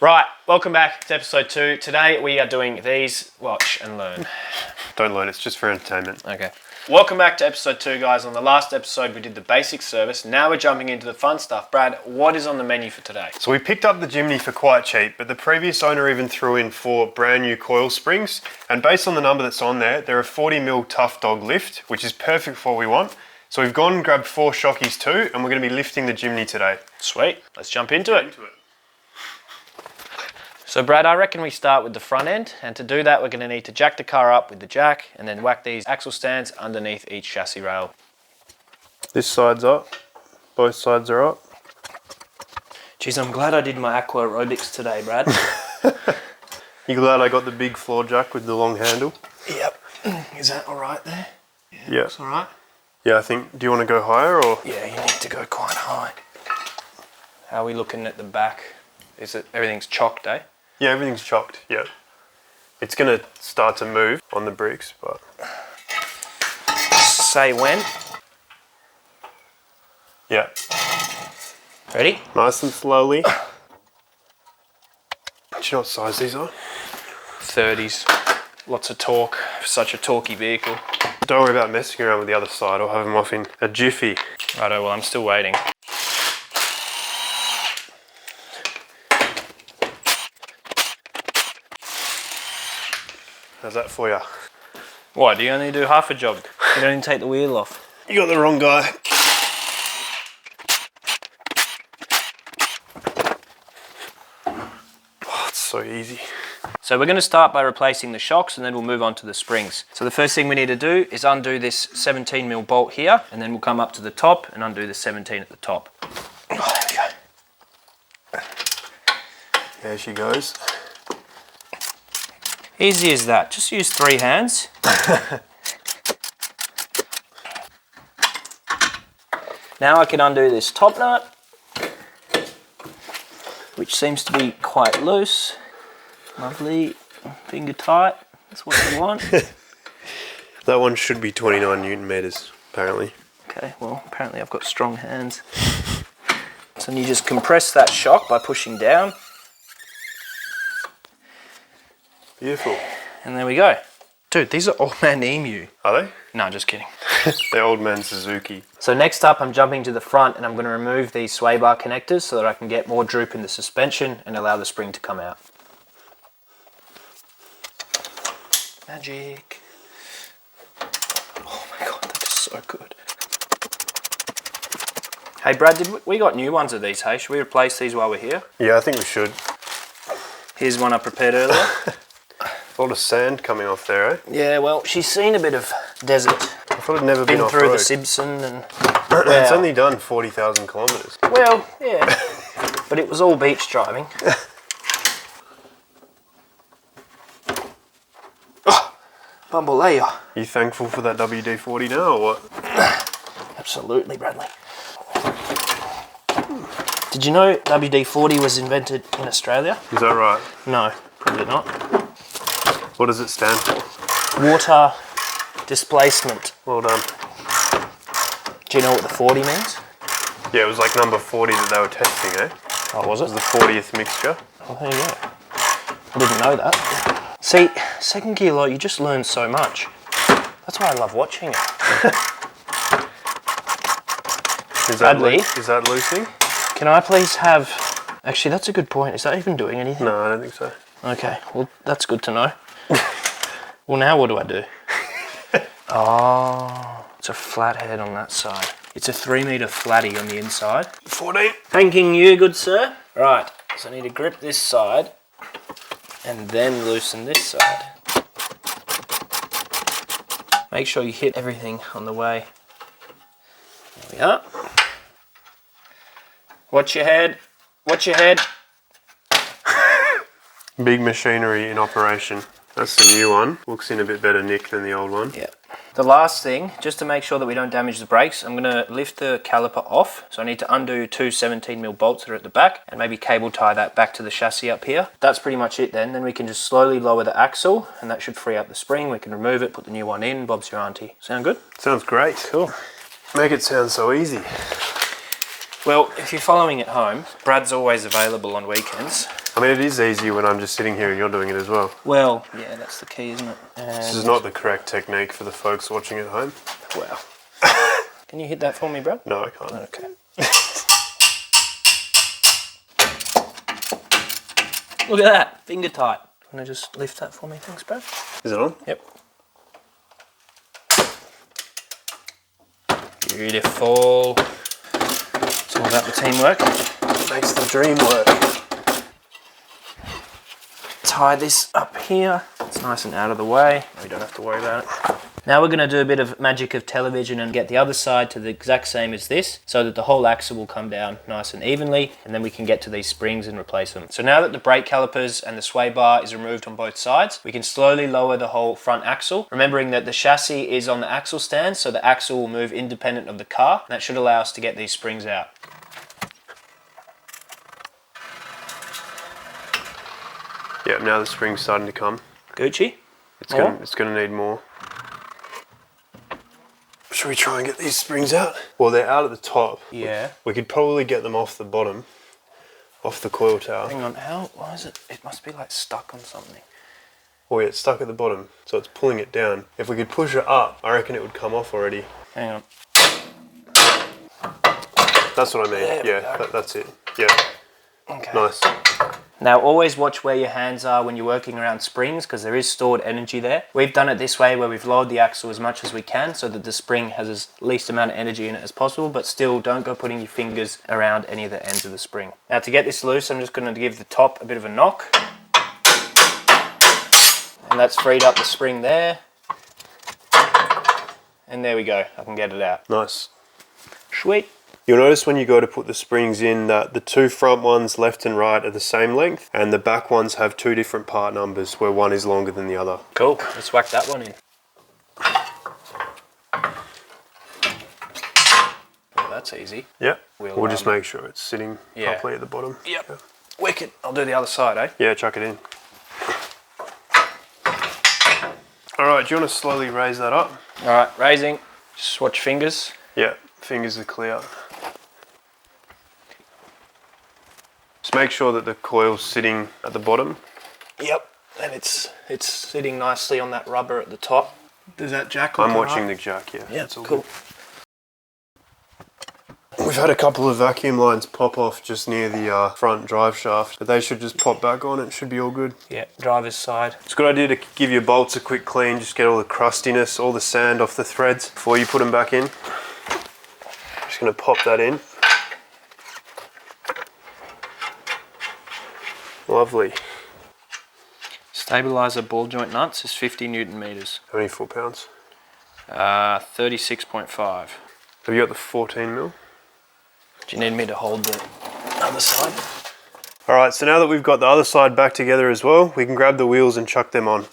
Right, welcome back to episode 2. Today we are doing these. Watch and learn. Don't learn, it's just for entertainment. Okay. Welcome back to episode 2, guys. On the last episode we did the basic service. Now we're jumping into the fun stuff. Brad, what is on the menu for today? So we picked up the Jimny for quite cheap, but the previous owner even threw in 4 brand new coil springs. And based on the number that's on there, they're a 40mm tough dog lift, which is perfect for what we want. So we've gone and grabbed 4 shockies too, and we're going to be lifting the Jimny today. Sweet, let's jump into it. So Brad, I reckon we start with the front end, and to do that we're going to need to jack the car up with the jack and then whack these axle stands underneath each chassis rail. This side's up, both sides are up. Geez, I'm glad I did my aqua aerobics today, Brad. You glad I got the big floor jack with the long handle? Yep. Is that alright there? Yeah. That's alright? Yeah, I think, do you want to go higher or? Yeah, you need to go quite high. How are we looking at the back? Is it, everything's chocked, eh? Yeah, everything's chocked, yeah. It's going to start to move on the bricks, but... Say when. Yeah. Ready? Nice and slowly. Do you know what size these are? 30s. Lots of torque for such a torquey vehicle. Don't worry about messing around with the other side. I'll have them off in a jiffy. Righto, well I'm still waiting. How's that for you? What, do you only do half a job? You don't even take the wheel off? You got the wrong guy. Oh, it's so easy. So we're going to start by replacing the shocks and then we'll move on to the springs. So the first thing we need to do is undo this 17mm bolt here, and then we'll come up to the top and undo the 17 at the top. Oh, there we go. There she goes. Easy as that, just use 3 hands. Now I can undo this top nut, which seems to be quite loose. Lovely, finger tight, that's what you want. That one should be 29 Newton meters, apparently. Okay, well apparently I've got strong hands. So you just compress that shock by pushing down. Beautiful. And there we go. Dude, these are old man Emu. Are they? No, just kidding. They're old man Suzuki. So next up, I'm jumping to the front and I'm going to remove these sway bar connectors so that I can get more droop in the suspension and allow the spring to come out. Magic. Oh my God, that is so good. Hey Brad, we got new ones of these, hey? Should we replace these while we're here? Yeah, I think we should. Here's one I prepared earlier. A lot of sand coming off there, eh? Yeah, well, she's seen a bit of desert. I thought it'd never been through off-road. the Simpson and... It's only done 40,000 kilometres. Well, yeah, but it was all beach driving. Oh, Bamboleo. You thankful for that WD-40 now or what? Absolutely, Bradley. Did you know WD-40 was invented in Australia? Is that right? No, probably not. What does it stand for? Water displacement. Well done. Do you know what the 40 means? Yeah, it was like number 40 that they were testing, eh? Oh, was It it? was the 40th mixture. Oh, there you go. I didn't know that. See, second gear lot, you just learn so much. That's why I love watching it. Bradley? Is that loosening? Can I please have... Actually, that's a good point. Is that even doing anything? No, I don't think so. Okay, well, that's good to know. Well, now what do I do? Oh, it's a flat head on that side. It's a 3-metre flatty on the inside. 14. Thanking you, good sir. Right, so I need to grip this side and then loosen this side. Make sure you hit everything on the way. There we are. Watch your head. Watch your head. Big machinery in operation. That's the new one. Looks in a bit better nick than the old one. Yeah. The last thing, just to make sure that we don't damage the brakes, I'm going to lift the caliper off. So I need to undo 2 17mm bolts that are at the back and maybe cable tie that back to the chassis up here. That's pretty much it then. Then we can just slowly lower the axle and that should free up the spring. We can remove it, put the new one in. Bob's your auntie. Sound good? Sounds great. Cool. Make it sound so easy. Well, if you're following at home, Brad's always available on weekends. I mean, it is easy when I'm just sitting here and you're doing it as well. Well, yeah, that's the key, isn't it? And this is not the correct technique for the folks watching at home. well, can you hit that for me, bro? No, I can't. Okay. Look at that, finger tight. Want to just lift that for me, thanks, bro? Is it on? Yep. Beautiful. It's all about the teamwork. Makes the dream work. Tie this up here. It's nice and out of the way. We don't have to worry about it. Now we're going to do a bit of magic of television and get the other side to the exact same as this, so that the whole axle will come down nice and evenly, and then we can get to these springs and replace them. So now that the brake calipers and the sway bar is removed on both sides, we can slowly lower the whole front axle, remembering that the chassis is on the axle stand, so the axle will move independent of the car. That should allow us to get these springs out. Yeah, now the spring's starting to come. Gucci? It's gonna need more. Should we try and get these springs out? Well, they're out at the top. Yeah. We could probably get them off the bottom, off the coil tower. Hang on, why is it? It must be like stuck on something. Oh yeah, it's stuck at the bottom, so it's pulling it down. If we could push it up, I reckon it would come off already. Hang on. That's what I mean. Yeah, that's it. Yeah. Okay. Nice. Now always watch where your hands are when you're working around springs, because there is stored energy there. We've done it this way where we've lowered the axle as much as we can so that the spring has as least amount of energy in it as possible, but still don't go putting your fingers around any of the ends of the spring. Now to get this loose, I'm just going to give the top a bit of a knock. And that's freed up the spring there. And there we go, I can get it out. Nice. Sweet. You'll notice when you go to put the springs in that the two front ones left and right are the same length, and the back ones have two different part numbers where one is longer than the other. Cool, let's whack that one in. Well, that's easy. Yeah, we'll just make sure it's sitting properly at the bottom. Yep, yeah. Wicked. I'll do the other side, eh? Yeah, chuck it in. All right, do you want to slowly raise that up? All right, raising. Just watch fingers. Yeah, fingers are clear. Just make sure that the coil's sitting at the bottom. Yep, and it's sitting nicely on that rubber at the top. Does that jack look I'm watching the jack, yeah. Yeah, cool. Good. We've had a couple of vacuum lines pop off just near the front drive shaft, but they should just pop back on. It should be all good. Yeah, driver's side. It's a good idea to give your bolts a quick clean, just get all the crustiness, all the sand off the threads before you put them back in. Just going to pop that in. Lovely. Stabilizer ball joint nuts is 50 Newton meters. How many foot-pounds? 36.5. Have you got the 14 mil? Do you need me to hold the other side? All right, so now that we've got the other side back together as well, we can grab the wheels and chuck them on.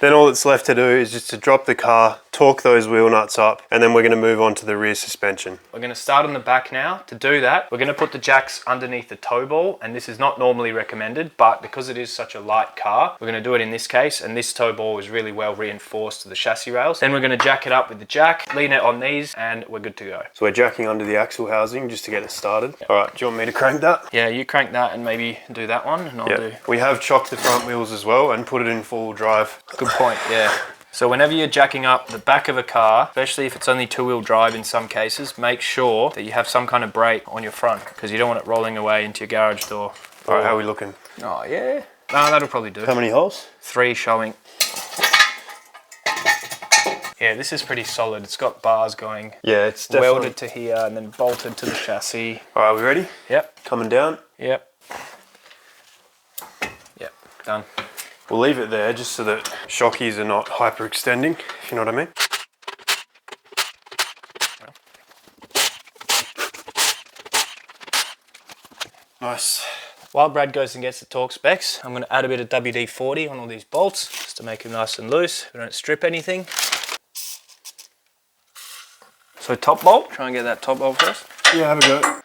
Then all that's left to do is just to drop the car, torque those wheel nuts up, and then we're going to move on to the rear suspension. We're going to start on the back now. To do that, we're going to put the jacks underneath the tow ball, and this is not normally recommended, but because it is such a light car, we're going to do it in this case, and this tow ball is really well reinforced to the chassis rails. Then we're going to jack it up with the jack, lean it on these, and we're good to go. So we're jacking under the axle housing just to get it started. Yep. All right, do you want me to crank that? Yeah, you crank that and maybe do that one, and I'll do... We have chocked the front wheels as well and put it in four-wheel drive. Good point, yeah. So whenever you're jacking up the back of a car, especially if it's only two-wheel drive in some cases, make sure that you have some kind of brake on your front, because you don't want it rolling away into your garage door. All right, how are we looking? Oh, yeah. No, that'll probably do. How many holes? 3 showing. Yeah, this is pretty solid. It's got bars going. Yeah, it's definitely... welded to here and then bolted to the chassis. All right, we ready? Yep. Coming down? Yep. Yep, done. We'll leave it there just so that shockies are not hyperextending, if you know what I mean. Nice. While Brad goes and gets the torque specs, I'm going to add a bit of WD-40 on all these bolts just to make them nice and loose. We don't strip anything. So top bolt, try and get that top bolt first. Yeah, have a go.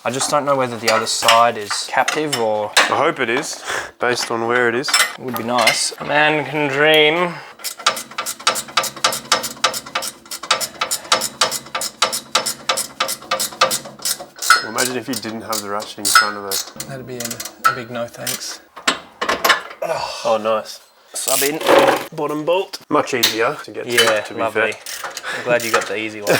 I just don't know whether the other side is captive or... I hope it is, based on where it is. It would be nice. A man can dream. Imagine if you didn't have the ratcheting front of it. That'd be a big no thanks. Oh, nice. Sub in, bottom bolt. Much easier to get to be lovely. fair. I'm glad you got the easy one.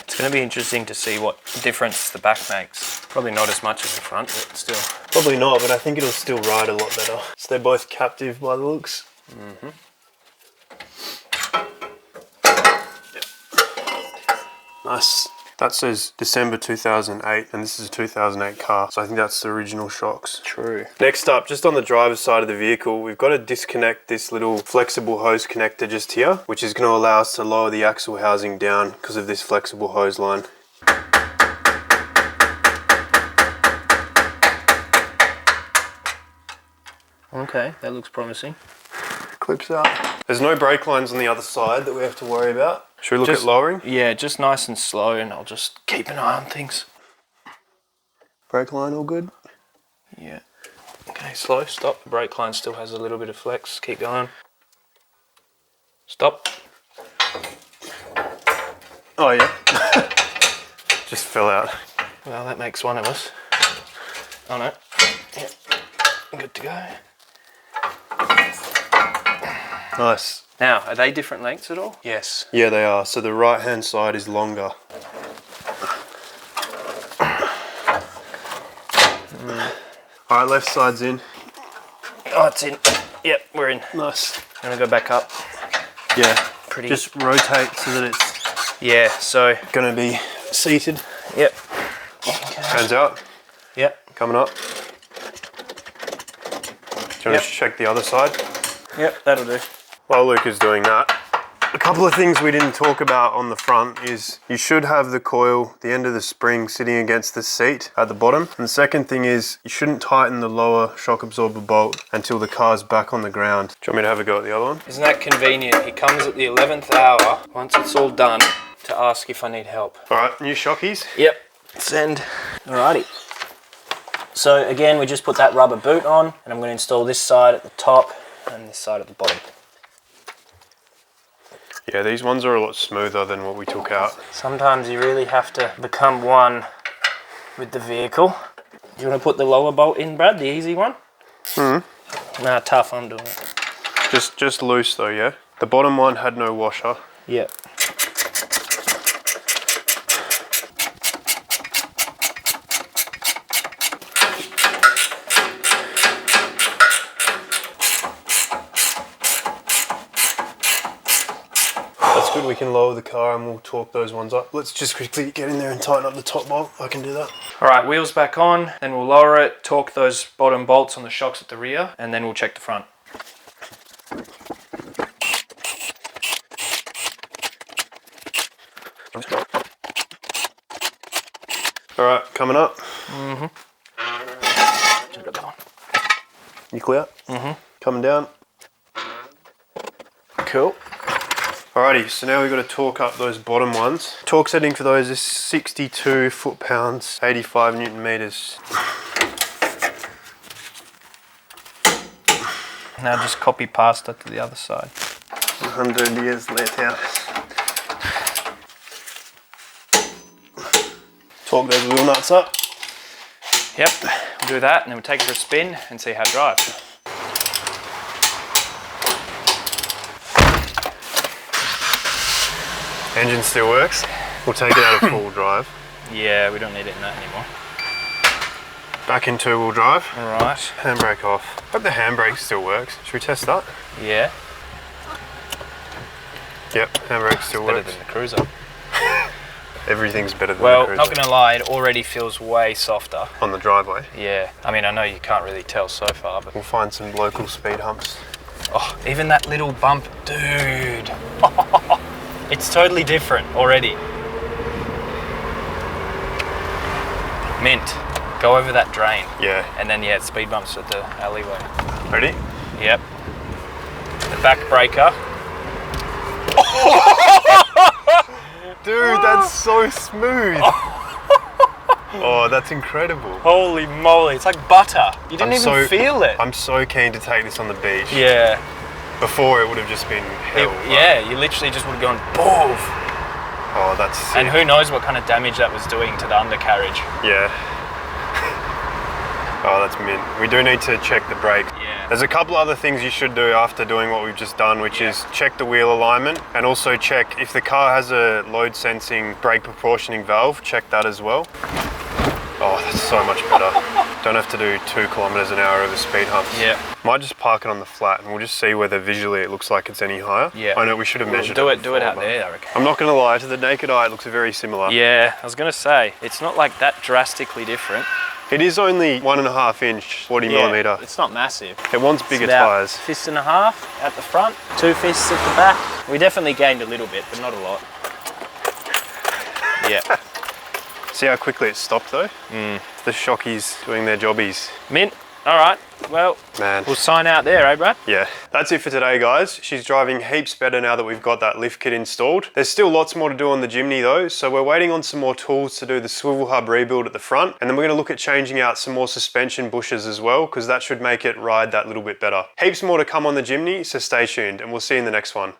It's going to be interesting to see what difference the back makes. Probably not as much as the front, but still. Probably not, but I think it'll still ride a lot better. So they're both captive by the looks. Mm-hmm. Nice. That says December 2008, and this is a 2008 car, so I think that's the original shocks. True. Next up, just on the driver's side of the vehicle, we've got to disconnect this little flexible hose connector just here, which is going to allow us to lower the axle housing down because of this flexible hose line. Okay, that looks promising. Clips out. There's no brake lines on the other side that we have to worry about. Should we look at lowering? Yeah, just nice and slow, and I'll just keep an eye on things. Brake line all good? Yeah. Okay, slow, stop. The brake line still has a little bit of flex. Keep going. Stop. Oh yeah. Just fell out. Well, that makes one of us. Oh no. Yeah. Good to go. Nice. Now, are they different lengths at all? Yes. Yeah, they are. So the right hand side is longer. All right, left side's in. Oh, it's in. Yep, we're in. Nice. I'm gonna go back up. Yeah. Pretty. Just rotate so that it's Yeah. So. gonna be seated. Yep. Hands out. Yep. Coming up. Do you want to check the other side? Yep. That'll do. While Luke is doing that, a couple of things we didn't talk about on the front is you should have the coil, the end of the spring, sitting against the seat at the bottom. And the second thing is you shouldn't tighten the lower shock absorber bolt until the car's back on the ground. Do you want me to have a go at the other one? Isn't that convenient? He comes at the 11th hour, once it's all done, to ask if I need help. All right, new shockies. Yep. Send. Alrighty. So again, we just put that rubber boot on, and I'm going to install this side at the top and this side at the bottom. Yeah, these ones are a lot smoother than what we took out. Sometimes you really have to become one with the vehicle. Do you want to put the lower bolt in, Brad, the easy one? Nah, tough, I'm doing it. Just loose though, yeah? The bottom one had no washer. Yep. Good, we can lower the car and we'll torque those ones up. Let's just quickly get in there and tighten up the top bolt. I can do that. All right, wheels back on, then we'll lower it, torque those bottom bolts on the shocks at the rear, and then we'll check the front. All right, coming up. You clear? Coming down. Cool. Alrighty, so now we've got to torque up those bottom ones. Torque setting for those is 62 foot-pounds, 85 newton meters. Now just copy pasta to the other side. 100 years later. Torque those wheel nuts up. Yep, we'll do that, and then we'll take it for a spin and see how it drives. Engine still works. We'll take it out of full drive. Yeah, we don't need it in that anymore. Back in two-wheel drive. All right. Handbrake off. Hope the handbrake still works. Should we test that? Yeah. Yep, handbrake still Better works. than the Cruiser. Everything's better than the Well, Cruiser. not gonna lie, it already feels way softer. On the driveway. Yeah. I mean, I know you can't really tell so far, but We'll find some local speed humps. oh, even that little bump, dude. It's totally different already. Mint. Go over that drain. Yeah. And then, yeah, speed bumps at the alleyway. Ready? Yep. The back breaker. Dude, that's so smooth. Oh, that's incredible. Holy moly, it's like butter. You didn't even feel it. I'm so keen to take this on the beach. Yeah. Before it would have just been hell. Yeah, you literally just would have gone, boof. Oh, that's sick. And who knows what kind of damage that was doing to the undercarriage. Yeah. Oh, that's mint. We do need to check the brake. Yeah. There's a couple other things you should do after doing what we've just done, which is check the wheel alignment and also check if the car has a load sensing brake proportioning valve, check that as well. Oh, that's so much better. Don't have to do 2 kilometers an hour over speed humps. Yeah. Might just park it on the flat and we'll just see whether visually it looks like it's any higher. Yeah. I know we should have measured Do it. it out there, I reckon. I'm not going to lie, to the naked eye it looks very similar. Yeah, I was going to say, it's not like that drastically different. It is only 1.5 inch, 40 millimeter. It's not massive. It wants bigger It's about tyres. fist and a half at the front, 2 fists at the back. We definitely gained a little bit, but not a lot. Yeah. See how quickly it stopped though? The shockies doing their jobbies. Mint. All right. Well, Man. we'll sign out there, eh, Brad? Yeah, that's it for today, guys. She's driving heaps better now that we've got that lift kit installed. There's still lots more to do on the Jimny though, so we're waiting on some more tools to do the swivel hub rebuild at the front, and then we're going to look at changing out some more suspension bushes as well, because that should make it ride that little bit better. Heaps more to come on the Jimny, so stay tuned, and we'll see you in the next one.